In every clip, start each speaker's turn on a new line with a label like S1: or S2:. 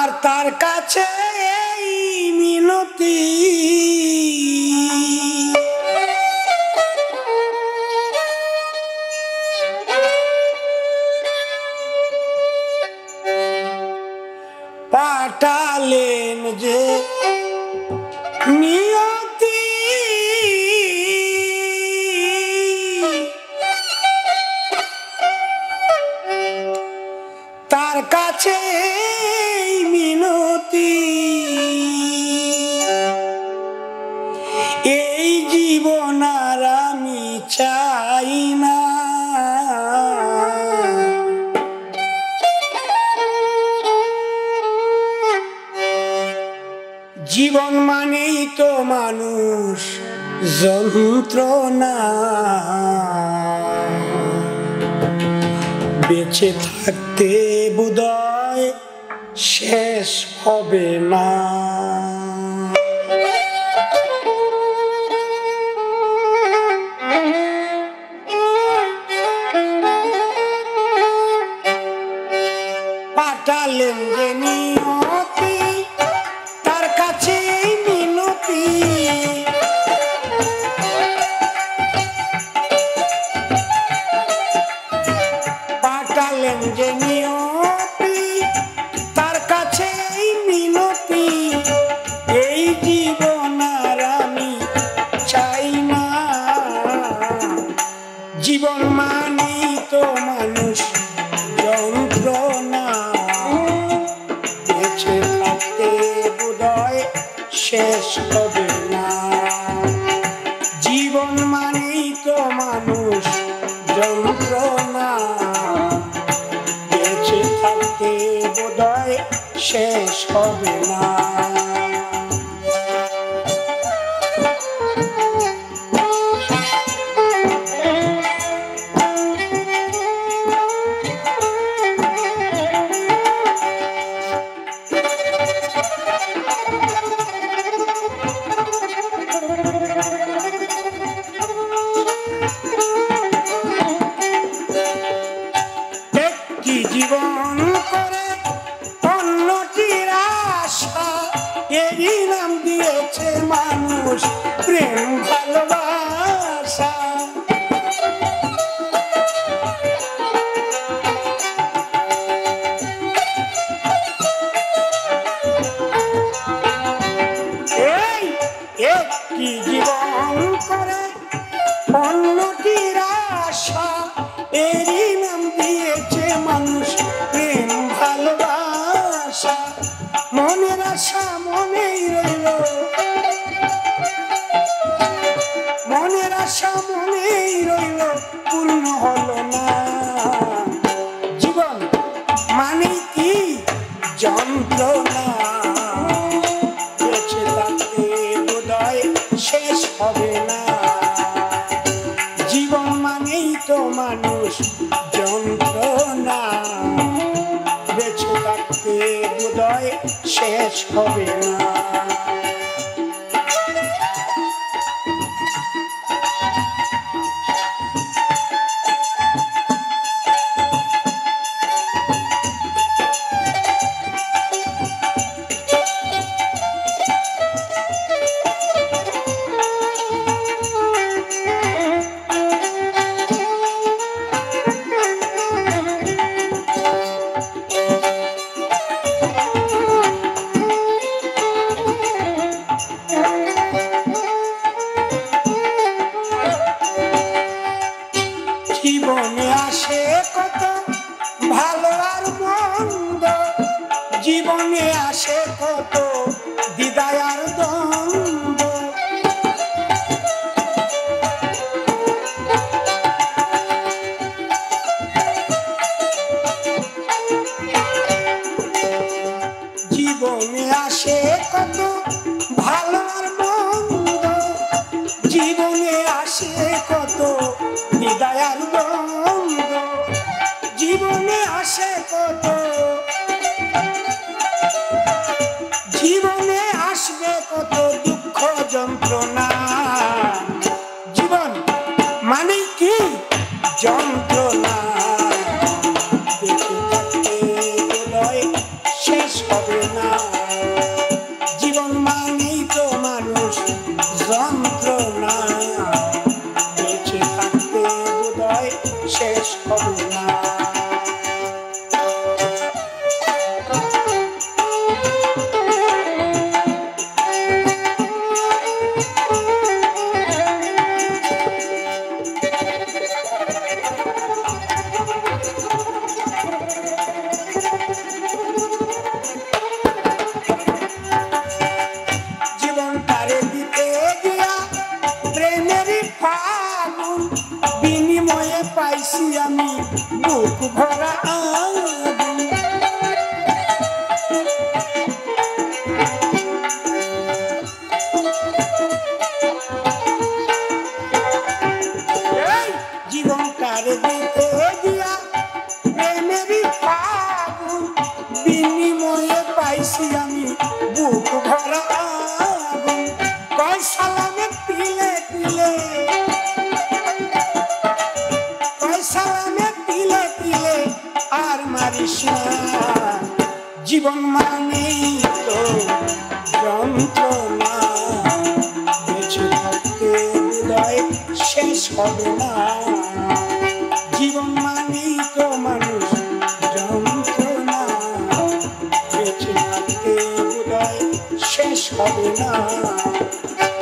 S1: আমার তার কাছে এই মিনতি, পাঠালেন যে নিয়তি, তার কাছে এই মিনতি, এই জীবন আর আমি চাই না, জীবন মানেই তো মানুষ যন্ত্রণা, বেঁচে থাকতে বোধহয় শেষ হবে না। পাঠালেন যে নিয়তি, তার কাছে মিনতি, পাঠালেন যে নিয়তি, তার কাছে মিনতি, এই জীবন আর আমি চাই না, জীবন মানেই তো মানুষ যন্ত্রণা, বেঁচে থাকতে বোধহয় শেষ হবে না, জীবন মানেই তো মানুষ যন্ত্রণা, বেঁচে থাকতে বোধহয় শেষ হবে না। জীবন করে অন্যটির আশা, এরই নাম দিয়েছে মানুষ প্রেম ভালোবাসা, এই একটি জীবন করে অন্যটির আশা, এরই নাম দিয়েছে মানুষ প্রেম ভালোবাসা, মনের আশা মনেই রইল, মনের আশা মনেই রইল, পূর্ণ হলো না, জীবন মানে কি যন্ত্রণা, বেঁচে থাকতে বোধহয় শেষ হবে না, জীবন মানেই তো মানুষ যন্ত্রণা, বেঁচে থাকতে বোধহয় শেষ হবে না। বুক ভরা আগুন। জীবন কার দিতে দিয়া প্রেমেরই ফাগুন, বিনিময়ে পাইছি আমি বুক ভরা আগুন। কয় সালামে তিলে তিলে, কয় সালামে তিলে তিলে আর মারিস না। জীবন মানেই তো যন্ত্রণা, বেঁচে থাকতে হৃদয় শেষ হবে না। জীবন মানেই তো মানুষ যন্ত্রণা, বেঁচে থাকতে হৃদয় শেষ হবে না।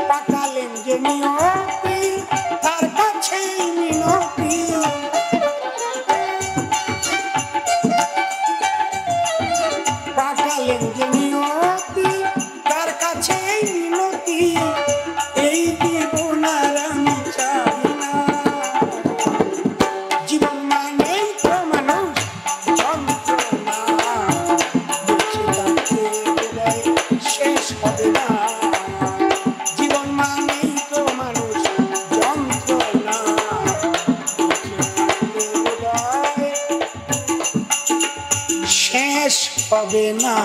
S1: পাকালেন যে নিয়তি তার কাছেই মিনতি, পাকালেন যে নিয়তি তার কাছেই মিনতি। এই জীবন আর আমি চাই না। জীবন মানেই তো মানুষ যন্ত্রণা, বেঁচে থাকতে হৃদয় শেষ হবে না। জীবন মানেই তো মানুষ যন্ত্রণা, বেঁচে থাকতে হৃদয় শেষ হবে না।